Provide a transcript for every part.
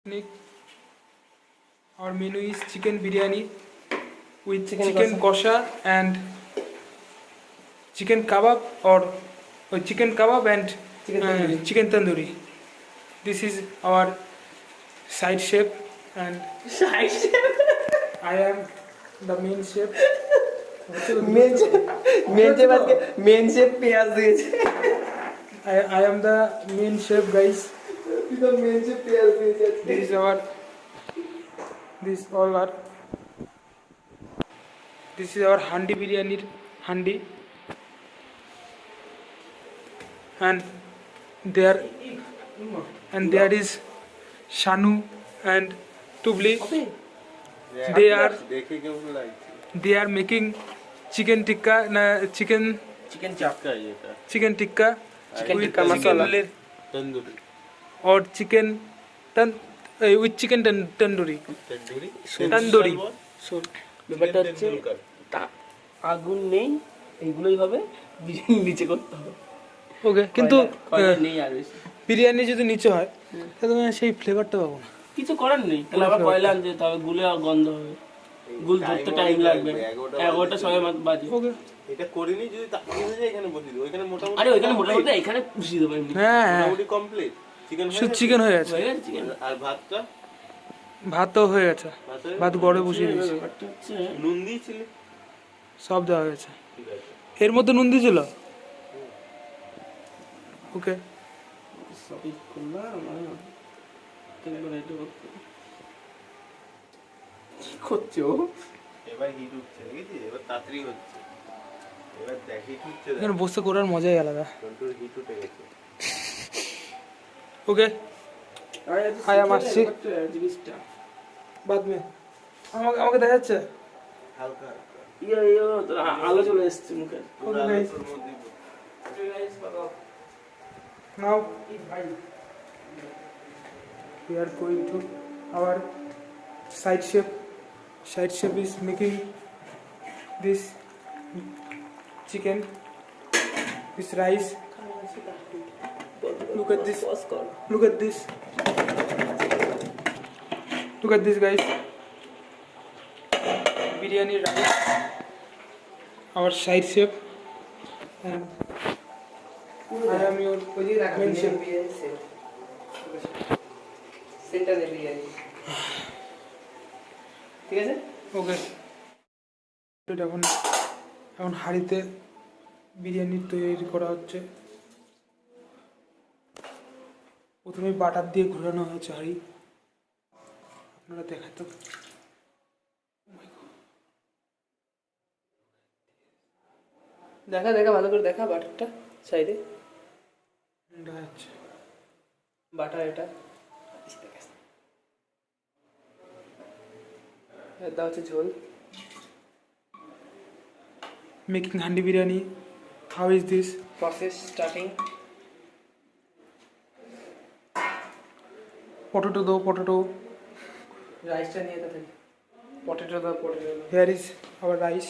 Nick, our menu is chicken biryani with chicken kosha and chicken kebab or chicken kebab and chicken tandoori. This is our side chef and Side chef? I am the main chef. Main chef পেঁয়াজ দিয়েছে। I am the main chef, guys. Main chef পেঁয়াজ দিয়েছে। This is our handi biryani handi, and there is Shanu and Tubli. They are making chicken tikka chicken tikka with masala tandoori or chicken with chicken tandoori. ব্যাপারটা হচ্ছে আগুন নেই, এইগুলোই হবে, নিচে করতে হবে। ওকে, কিন্তু নেই আর বেশি বিরিয়ানি যদি নিচে হয় তাহলে সেই ফ্লেভারটা পাবো না। কিছু করার নেই, তাহলে আবার কয়লা আনতে যেতে হবে, গুলে গন্ধ হবে, গুল ধরতে টাইম লাগবে। 11টা সময় বাজে। ওকে, এটা করিনি, যদি তাড়াতাড়ি হয়ে যায় এখানে বসিয়ে দেবো। এখানে মোটামুটি আরে ওইখানে মোটামুটি এখানে বসিয়ে দেবো এমনি। হ্যাঁ মোটামুটি কমপ্লিট। চিকেন হয়ে গেছে, চিকেন আর ভাতটা ভাতও হয়ে গেছে, ভাত গড়ে বসিয়ে দিয়েছি, ব্যাপারটা হচ্ছে নুন দিয়েছিলে? সব দেওয়া হয়েছে। ঠিক আছে, এর মধ্যে নুন দিয়েছিল। ওকে, সবই করলাম। কি করছো? এবার হিট উঠছে, দেখেছিস? এবার তাড়াতাড়ি হচ্ছে। এবার দেখ হিট উঠছে, এখানে বসে করার মজাই আলাদা। কন্ট্রোল হিট উঠে গেছে। ওকে, আয়া মারছি জিনিসটা বাদ মে আমাকে দেখা যাচ্ছে। হালকা তোর আলো চলে এসছে মুখে। পুরো আলোর মধ্যে Now we are going to our side chef. Side chef is making this chicken, this rice. Look at this. Look at this. Look at this, guys. Biryani rice. Our side chef. And I am your main chef. সেন্টারে বিরিয়ানি, ঠিক আছে? ওকে, এখন হাঁড়িতে বিরিয়ানি তৈরি করা হচ্ছে। প্রথমে butter দিয়ে ঘোরানো হয়েছে হাঁড়ি, আপনারা দেখাতো। দেখা ভালো করে দেখা বাটারটা সাইডে, দেখা যাচ্ছে বাটার এটা দেওয়া হচ্ছে ঝোল। Making handi biryani. How is this process starting? Potato দো, পটেটো। রাইসটা নিয়ে তো থাকি, পটেটো দাও, পটেটো দাও। Hair is our rice.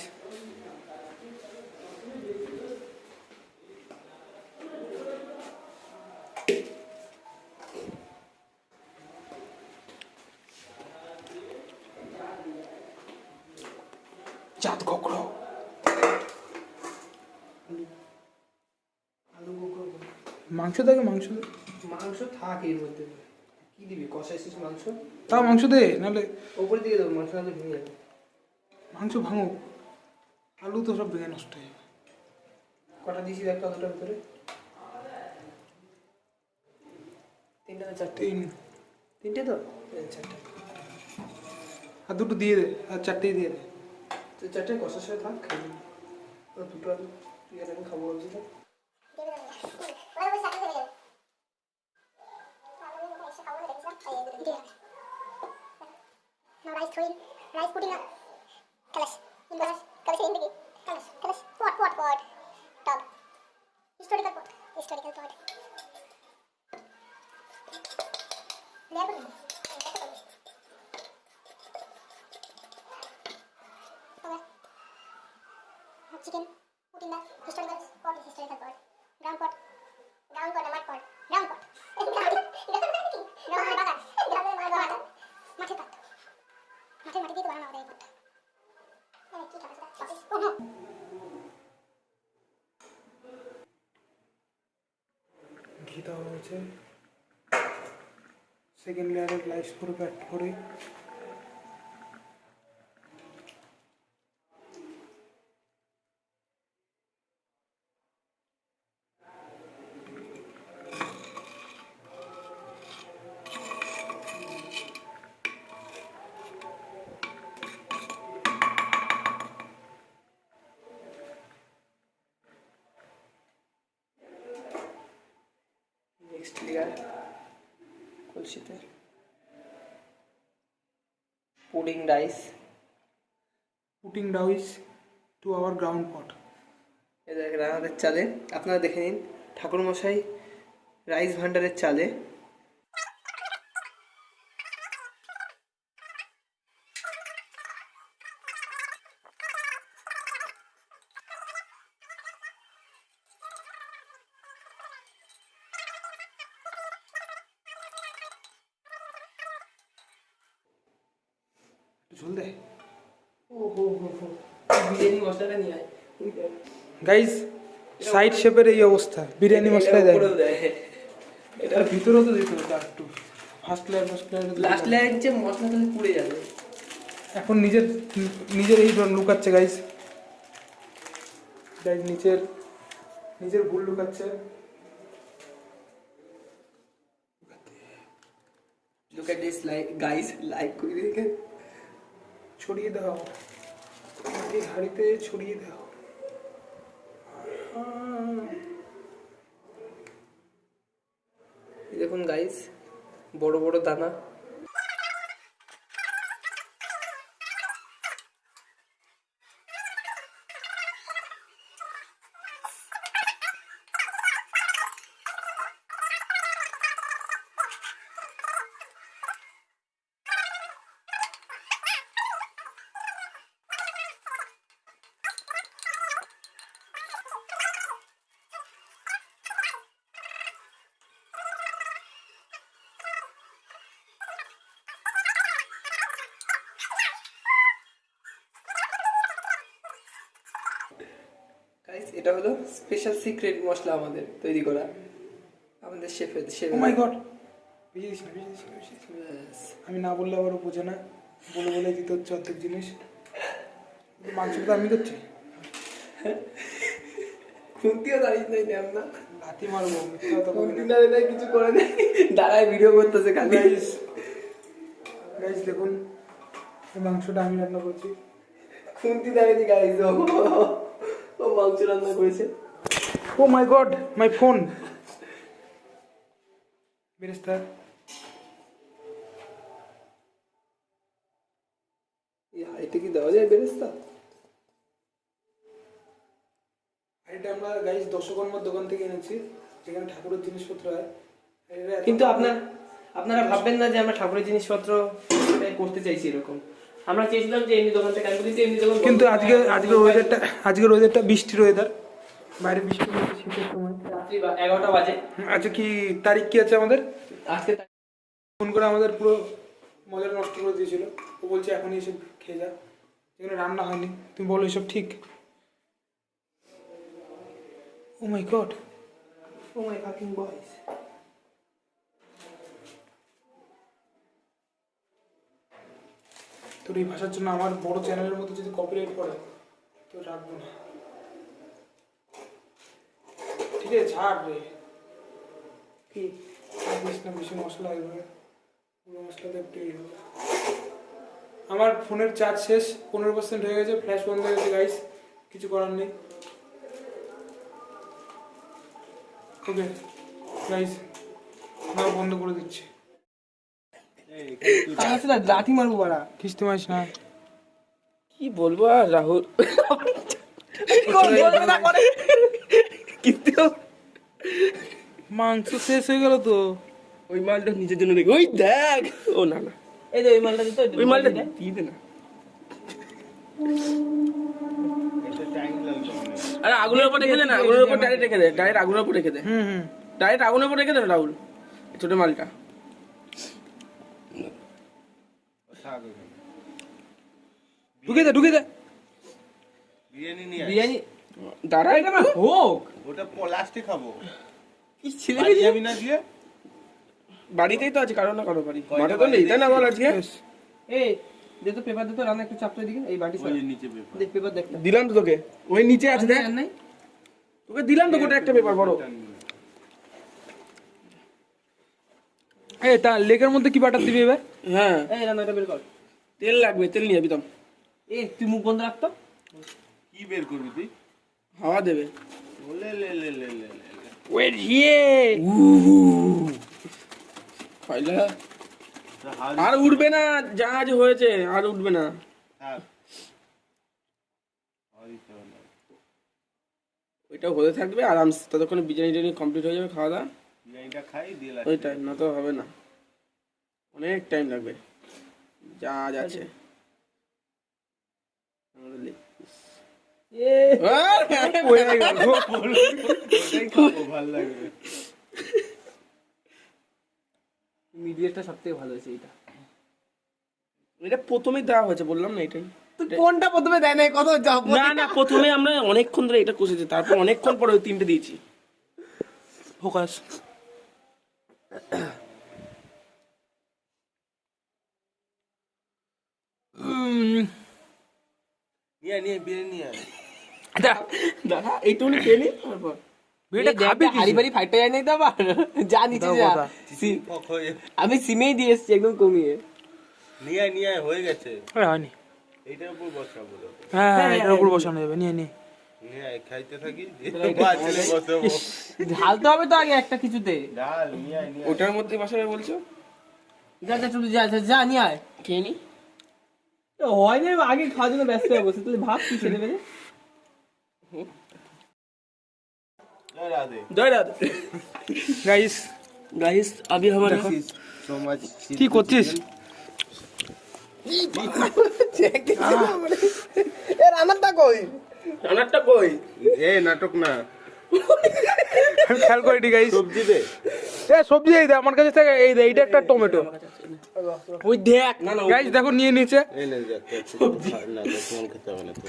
চাঁদ কখনো মাংস থাকে, মাংস থাকে এর মধ্যে, কি দিবি? কষাইছিস মাংস, তাও মাংস দে, নাহলে ওপরে দিকে দেবো, মাংস নাহলে ভেঙে যাবে। মাংস ভাঙো, আলু তো সব ভেঙে নষ্ট হয়ে যাবে। কটা দিয়েছি একটা দুটার ভিতরে? 3টা না 4টে? 3টে তো? 4টে। আর দুটো দিয়ে দে, আর চারটেই দিয়ে দে। তো 4টে কষার সাথে থাক, খাই দুটো তুই আর আমি খাবো বলছি তো। Now rice throwing, rice putting up. Kalash, in kalash, kalash in the game. Kalash, pot, tub. Historical pot. Layer put. Okay. Chicken put in the historical pot. Ground pot, mud pot. Ground pot. Ground pot. দেওয়া হয়েছে। Second লেয়ারের glass পুরো pack করে next layer কলসিতে putting rice. Putting ডাউইস to our ground pot. এ দেখেন আমাদের চালে, আপনারা দেখে নিন ঠাকুরমশাই রাইস ভান্ডারের চালে ঝোল দেয়। বিরিয়ানি মশলাটা নিয়ে আয়। গাইস সাইড শেপের এই অবস্থা, বিরিয়ানি মশলা দেয়। উপরেও দেয়। এটার ভিতরেও তো দিতে হতো একটু। ফার্স্ট লেয়ার লাস্ট লেয়ার যে মশলা তাহলে পুড়ে যাবে। এখন নিজের নিজের এই লুকাচ্ছে গাইস। গাইস নিজের ভুল লুকাচ্ছে। Look at this like guys, like করে দেখেন। ছড়িয়ে দাও, এই হাঁড়িতে ছড়িয়ে দাও। দেখুন গাইস, বড় বড় দানা। গাইস এটা হলো স্পেশাল সিক্রেট মশলা আমাদের তৈরি করা, আমাদের শেফের ও মাই গড, ভিজে দিস না, ভিজে দিস না, ভিজে দিস না। আমি না বললে আবারও বোঝে না, বলে বলে দিতে হচ্ছে অর্ধেক জিনিস। মাংসটা আমি করছি, খুন্তিও দাঁড়িয়ে নেই আমরা, লাথি মারবো, মিথ্যা কথা বলি না। না কিছু করে নেই, দাঁড়ায় ভিডিও করতেছে খালি। গাইস দেখুন, এই মাংসটা আমি রান্না করছি। খুন্তি দাঁড়িয়ে গাইস, ও মাংস রান্না করেছে। ও মাই গড, মাই ফোন। বেরেস্তা এটা কি দেওয়া যায় বেরেস্তা? এটা আমরা গাইস দশকর্মার দোকান থেকে এনেছি, যেখানে ঠাকুরের জিনিসপত্র হয়। কিন্তু আপনারা ভাববেন না যে আমরা ঠাকুরের জিনিসপত্র করতে চাইছি এরকম। আমরা চেয়েছিলাম যে এমনি দোকান থেকে আনবো, কিন্তু এমনি দোকান কিন্তু আজকের ওয়েদারটা বৃষ্টির ওয়েদার, বাইরে বৃষ্টি হচ্ছে শীতের সময়। রাত্রি 11টা বাজে। আচ্ছা কি তারিখ কি আছে আমাদের? আজকে ফোন করে আমাদের পুরো মজা নষ্ট করে দিয়েছিল। ও বলছে এখনই এসে খেয়ে যা, এখানে রান্না হয়নি। তুমি বলো এসব ঠিক? ও মাই গড, ও মাই ফাকিং বয়েস। তোর এই ভাষার জন্য আমার বড় চ্যানেলের মধ্যে যদি কপিরাইট পড়ে তো রাখবো না, ঠিক আছে? ছাড় রে, কি দিস না বেশি মশলা হয়ে যাবে, পুরো মশলাতে একটু ইয়ে হবে। আমার ফোনের চার্জ শেষ, 15% হয়ে গেছে, ফ্ল্যাশ বন্ধ হয়ে গেছে গাইস, কিছু করার নেই। ওকে গাইস, নাও বন্ধ করে দিচ্ছি। লাঠি মারবো বাড়া, খিস্তে মারিস না। কি বলবো আর রাহুল, কিন্তু মাংস শেষ হয়ে গেল তো। ওই মালটা নিজের জন্য রেখে, ওই দেখ, ও না না, এই যে ওই মালটা দিতে, ওই মালটা দিয়ে দে না। এটা টাইম লাগবে। আরে আগুনের উপর রেখে দে না, আগুনের উপর ডাইরেক্ট রেখে দে, ডাইরেক্ট আগুনের উপর রেখে দে, ডাইরেক্ট আগুনের উপর রেখে দে না রাহুল, ছোট মালটা। থাক ওখানে। ঢুকে দে, ঢুকে দে। বিরিয়ানি নিয়ে আয়। বিরিয়ানি দাঁড়াই না হোক, ওটা লাস্টে খাবো। কি ছেলে বাড়ি যাবি না দিয়ে? বাড়িতেই তো আছে কারো না কারো বাড়ি, মাঠে তো নেই তাই না বল আজকে? এই দে তো পেপার দে তো, রান্না একটু চাপটা দিকে, এই বাটি ওই যে নিচে পেপার। দেখ পেপার দেখ। দিলাম তো তোকে, ওই নিচে আছে দেখ, নাই তোকে দিলাম তো গোটা একটা পেপার বড়। এই তা লেকের মধ্যে কি বাটার দিবি এবার? হ্যাঁ এই রান্নাটা বের কর। তেল লাগবে, তেল নিয়ে যাবি তো, এ তুই মুখ বন্ধ রাখ তো। কি বের করবি তুই? হাওয়া দেবে। ওলে লে লে লে লে লে। ওয়েট হিয়ে পয়লা তা হাল আর উঠবে না, জাহাজ হয়েছে আর উঠবে না। থাক। হাল দিতে হবে না। ওইটা হতে থাকবে আরামসে, ততক্ষণে বিরিয়ানি টিরিয়ানি কমপ্লিট হয়ে যাবে খাওয়া দাওয়া। বিরিয়ানিটা খাই দিয়ে ওই টাইম না তো হবে না, অনেক টাইম লাগবে। জাহাজ আছে আমাদের লেগ পিস। এ ভালো লাগবে। মিডিয়াটা সবথেকে ভালো হয়েছে এটা। এটা প্রথমেই দেওয়া হয়েছে, বললাম না এটাই। তুই কোনটা প্রথমে দেয় নাই, কত জব না না, প্রথমে আমরা অনেকক্ষণ ধরে এটা কষেছি, তারপর অনেকক্ষণ পরে ওই তিনটে দিয়েছি। ফোকাস। নিয়ে আয়, নিয়ে আয়, বিরিয়ানি নিয়ে আয়। দাদা এইটুকুনি খেয়ে নি তারপর বিড়িটা খাবি কি? হাড়ি বাড়ি ফাইটটা যায় নাই তো আবার, যা নিচে দাও যা। কথা। ফক হয়ে যাবে। আমি সিমেই দিয়ে এসছি একদম কমিয়ে। নিয়ে আয়, হয়ে গেছে। হয়নি। এইটার উপর বসাবো তোকে। হ্যাঁ হ্যাঁ, এটার উপর বসানো যাবে, নিয়ে নিয়ে। নিয়ে আয়, খাইতে থাকি। বাচ্চালে বসাবো। ঢালতে হবে তো আগে একটা কিছুতে। ডাল নিয়ে আয়, নিয়ে আয়। ওটার মধ্যে বসাবে বলছো? যা যা চলে যা যা, যা নিয়ে আয়। খেয়ে নি। হয় না, আগে খাওয়ার জন্য ব্যস্ত হয়ে বসে, তুই ভাব কি ছেলে মেয়ে। জয় রাধে। জয় রাধে। গাইস गाइस अभी हमारे So much. কি করছিস? এ রান্নাটা কই? রান্নাটা কই? এ নাটক না, খেয়াল করিনি গাইস। সবজি দে। এ সবজি এই দে আমার কাছে থেকে, এই দে, এইটা একটা টমেটো। ওই দেখ না না গাইস দেখো নিয়ে নিচে। এই না যা, সবজি না তো কোন খেতে হবে না তো।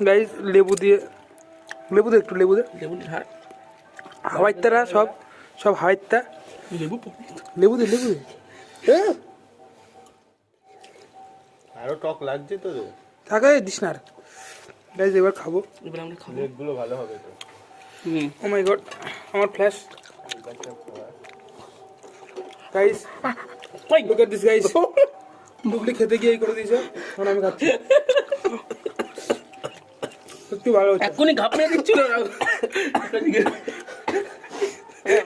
গাইস লেবু দিয়ে, লেবু দে একটু, লেবু দে। লেবু ঢাল। হাওয়াইতারা সব, সব হাওয়াইতা। লেবু লেবু দে, লেবু দে। আরো টক লাগছে তো। থাকে দিস না। গাইস এবার খাবো। এবার আমরা খাবো। লেগগুলো ভালো হবে তো। ও মাই গড, আমার ফ্ল্যাশ। গাইস কই লুক এট দিস গাইস। ডুবলি খেতে গিয়ে এই করে দিয়েছে, এখন আমি খাচ্ছি। সত্যি ভালো হচ্ছে। এক্ষুনি ঘাপ মেরে দিচ্ছিল না।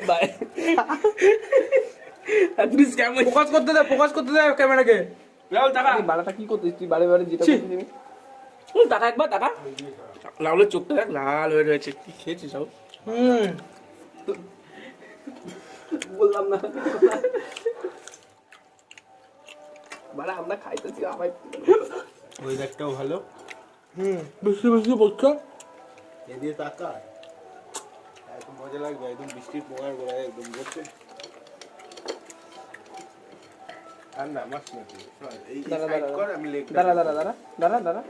বাই। প্লিজ ক্যামেরা ফোকাস করতে দে, ফোকাস করতে দে ক্যামেরাকে। লাউল টাকা। তুই বাড়াটা কি করছিস? তুই বারে বারে যেটা ছি। করছিস। টাকা একবার টাকা। লাউলের চোখটা দেখ লাল হয়ে রয়েছে। কি খেয়েছিস সব? বললাম না। বাড়া আমরা খাইতেছি আবার। ওয়েদারটাও ভালো। বৃষ্টি বৃষ্টি পড়ছে। এদিকে তাকা, এত মজা লাগবে, একদম বৃষ্টির পোঙার গোড়ায় একদম বসে। আর না মাছ না তুই। এই দাঁড়া, সাইড দাঁড়া, কর, আমি লেগ। দাঁড়া দাঁড়া দাঁড়া দাঁড়া দাঁড়া।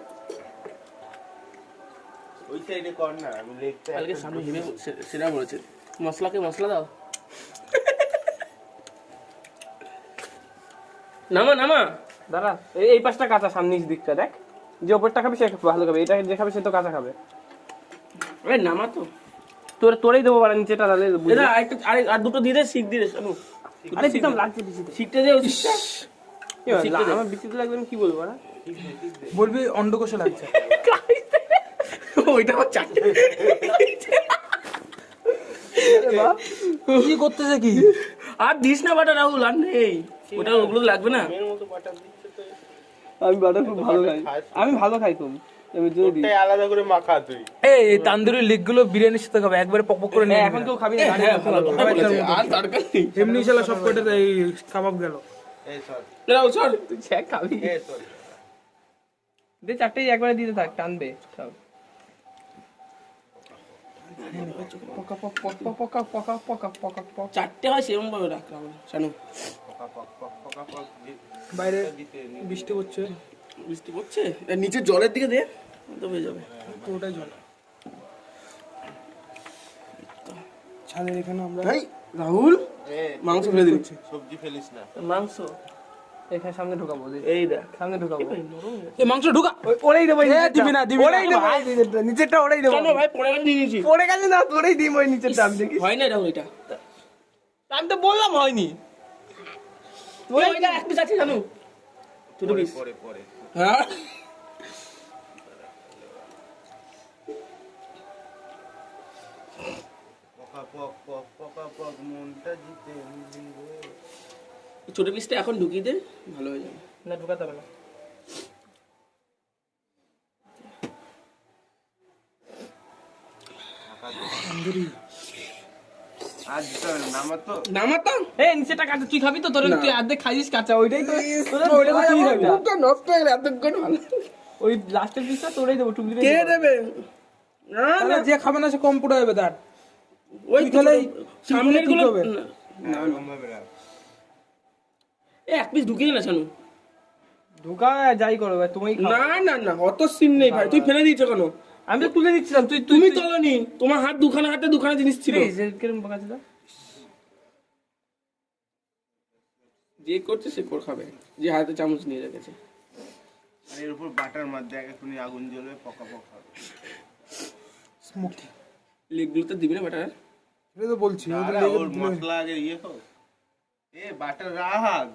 ওই সাইডে কর না, আমি লেগটা। কালকে সামনে হিমে সেরা বলেছে মশলাকে মশলা দাও। নামা নামা। দাঁড়া, এই পাশটা কাঁচা, সামনে দিকটা দেখ। যে ওপরটা খাবে সে ভালো খাবে, এটা যে খাবে সে তো কাঁচা খাবে। আরে নামা তো। তোরেই দেবো বাড়া নিচেটা, তাহলে বুঝবি। এটা আর দুটো দিয়ে দে, শিখ দিয়ে দে শানু। আরে দিতাম, লাগছে বেশিতে। শিখতে দে, শিখতে। আমার বেশিতে লাগবে, আমি কি বলবো বাড়া? বলবি অন্ডকোষে লাগছে। ওইটা আমার চারটে। কি করতেছে কি? আর দিস না বাটা রাহুল, আর নেই ওটা, ওগুলো লাগবে না। এর মতো বাটার দিচ্ছে তো। আমি বাটা খুব ভালো খাই, আমি ভালো খাই খুব। আমি যদি দিই। ওটাই আলাদা করে মাখা তুই। এই তান্দুরি লিগ গুলো বিরিয়ানির সাথে খাবে, একবারে পক পক করে নিয়ে এখন কেউ খাবি না, হ্যাঁ ভালো কথা সবাই বলেছে। তার মতো। আর দরকার নেই। এমনি শালা সব কটা এই কাবাব গেল। এই সর, রাহুল সর। তুই ছেক খাবি। এই সর। দে চারটেই একবারে দিতে থাক, টানবে সব। পকা পক পকা পকা পকা পকা পকা পকা। চারটে হয় সেরকম ভাবে রাখ রাহুল শানু। পকা পক পক পকা পক বাইরে দিতে বৃষ্টি পড়ছে, বৃষ্টি পড়ছে, আর নিচে জলের দিকে দে তো হয়ে যাবে। পুরোটাই জল। ছাদের এখানে আমরা এই রাহুল এ, মাংস ফেলে দিবি সবজি ফেলিস না। মাংস এখানে সামনে ঢোকাবো এই দেখ সামনে ঢোকাবো এই মাংস ঢুকা ওরেই দেবো দিবি না দিবি ওরেই দেবো নিচেরটা ওরেই দেবো কেন ভাই পড়ে গেছে দিয়ে দিয়েছি পড়ে গেছে না তোরেই দিম ওই নিচেরটা আমি দেখি হয় না রাহুল এটা আমি তো বললাম হয়নি ওইটা এক পিস আছে জানো ছোট পরে পিস পরে পরে হ্যাঁ পকা পক মনটা জিতে নিলি রে। ছোট পিসটা এখন ঢুকিয়ে দে ভালো হয়ে যাবে না ঢোকাতে হবে না আর দিতে হবে না, নামা তো। নামাতা এই নিচেরটা কাঁচা তুই খাবি তো তোর না। তুই অর্ধেক খাইছিস কাঁচা ওইটাই তো ওইটা তো তুই খাবি মুখটা নষ্ট হয়ে গেল এতক্ষণ ভালো ওই লাস্টের পিসটা তোরেই দেবো টুকলি কে দেবে না তাহলে না যে খাবে না সে কম পড়ে যাবে তার ওই তুই খেলেই সামনের ঠিক গুলো হবে। না এরকম ভাবে রাখ। এ এক পিস ঢুকিয়ে দে না শানু ঢোকা যাই করো ভাই তুমি না না না অত সিন নেই ভাই তুই ফেলে দিয়েছো কেন আমি তো তুলে দিচ্ছিলাম তুই তুমি তোলনি তোমার হাত দুখানা হাতে দুখানা জিনিস ছিল কিরম বোকা ছিল যে করছে সে কর খাবে যে হাতে চামচ নিয়ে রেখেছে আর এর উপর বাটার মধ্যে এখনই আগুন জ্বলবে, পকা পকা হবে। স্মোকি লেগগুলো তো দিবি না বেটা এটা তো বলছি দাঁড়া, ওর মশলা আগে ইয়ে হোক। এ বাটার রাখ।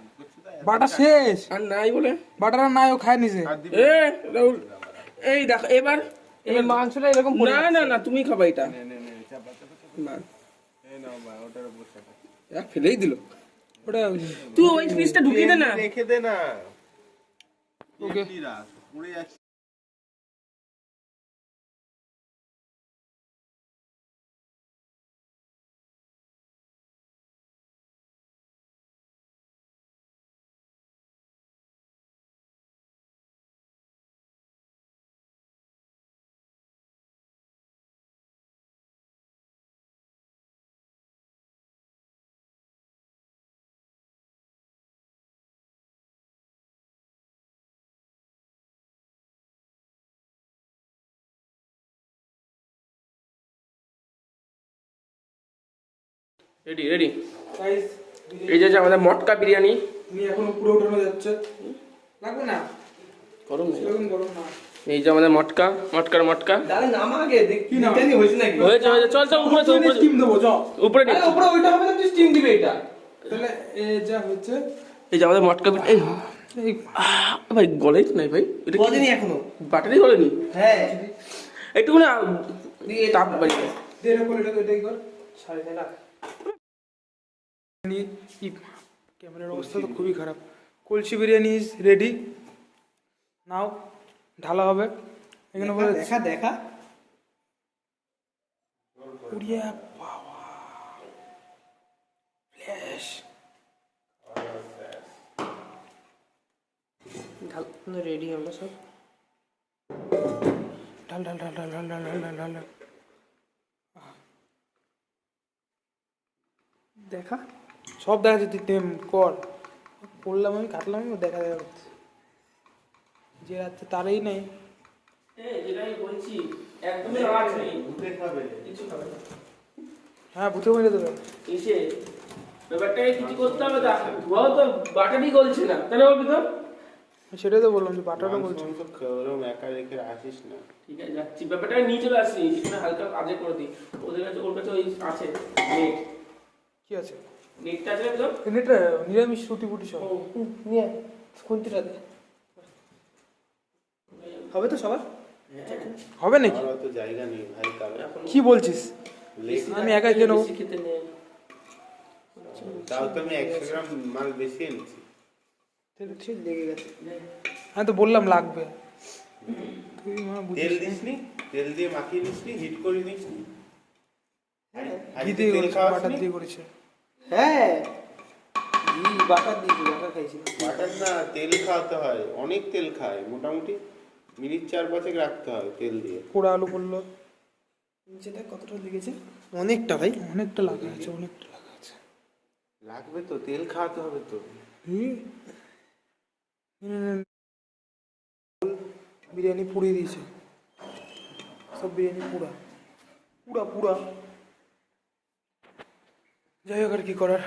বাটা শেষ আর নাই বলে বাটার আর নাই ও খায় নিছে আর দিবি? এ রাহুল এই দেখ এবার এই মাংসটা এরকম পড়ে না না না তুমি খাবা এটা নে, নে, নে, চাপা, চাপা, চাপা। না এই নাও মা, ওটার উপর চাপা। এক ফেলেই দিল ওটা তুই ওই পিসটা ঢুকিয়ে দে না রেখে দে না। ওকে। একটু রাখ, পুড়ে যাচ্ছে। রেডি রেডি গাইস এই যে আমাদের মটকা বিরিয়ানি নিয়ে এখন উপরে উঠানো যাচ্ছে লাগবে না গরম নেই সেরকম গরম না এই যে আমাদের মটকা মটকার মটকা দাদা নামা আগে দেখ কি নাম? জানি হইছে নাকি হয়েছে হয়েছে চল চল উপরে চল উপরে স্টিম দেবো যাও উপরে নে। আরে উপরে ওইটা হবে না তুই স্টিম দিবে এটা তাহলে এ যা হচ্ছে এই যে আমাদের মটকা এই এই ভাই গলেই তো নাই ভাই এটা কি বলেনি এখনো বাটারই গলেনি হ্যাঁ একটু না তাপ বাড়ি দেড় করে এটাই কর সাড়ে ছয় লাখ ক্যামেরার অবস্থা তো খুবই খারাপ কলসি বিরিয়ানি ইজ রেডি নাও ঢালা হবে এখানে বলে দেখা দেখা উড়িয়া বাবা ফ্ল্যাশ ঢাল রেডি আমরা সব ঢাল ঢাল ঢাল ঢাল ঢাল ঢাল ঢাল ঢাল ঢাল দেখা সব দেখা যাচ্ছে টেম কর পড়লাম আমি কাটলাম আমি দেখা দেখা করছে যে রাত্রে তারই নেই যেটাই বলছি একদমই আওয়াজ নেই ভূতে খাবে। কিছু খাবে না হ্যাঁ বুঝে মেরে দেবে এসে ব্যাপারটাকে কিছু করতে হবে তা ধোয়াও তো বাটারই গলছে না তাহলে বলবি তো সেটাই তো বললাম যে বাটারও মাংস বলছি মাংস ওরকম একা রেখে আসিস না। ঠিক আছে যাচ্ছি ব্যাপারটা নিয়ে চলে আসি একটু হালকা আজে করে দিই ওদের কাছে ওর কাছে ওই আছে নেট কি আছে নেটটা আছে না তো এটা নিরামিষ রুটি ফুটি সব নিয়ে খুন্তিটা দে হবে তো সবার হবে নাকি আমার অত জায়গা নেই ভাই, কারণ কি বলছিস লেগ আমি একাই খেয়ে নেবো বেশি খেতে নেই তাও তো আমি 100 গ্রাম মাল বেশি এনেছি। ঠিক লেগে গেছে আমি তো বললাম লাগবে তুই মা তেল বুঝিস দিসনি, তেল দিয়ে মাখিয়ে নিসনি, হিট করে দিসনি। আর ঘি তেল দিয়ে করেছে খাওয়াসনি? বাটার দিয়ে করেছে হ্যাঁ বাটার দিয়েছি বাটার খাইছি বাটার না, তেল খাওয়াতে হয়, অনেক তেল খায়, মোটামুটি মিনিট 4-5 রাখতে হয় তেল দিয়ে। পোড়া আলু পড়লো নিচেটা কতটা লেগেছে অনেকটা ভাই অনেকটা লাগা আছে অনেকটা লাগা আছে লাগবে তো, তেল খাওয়াতে হবে তো। বিরিয়ানি পুড়িয়ে দিয়েছে সব বিরিয়ানি পুরা পুরা পুরা যাই হোক আর কি করার।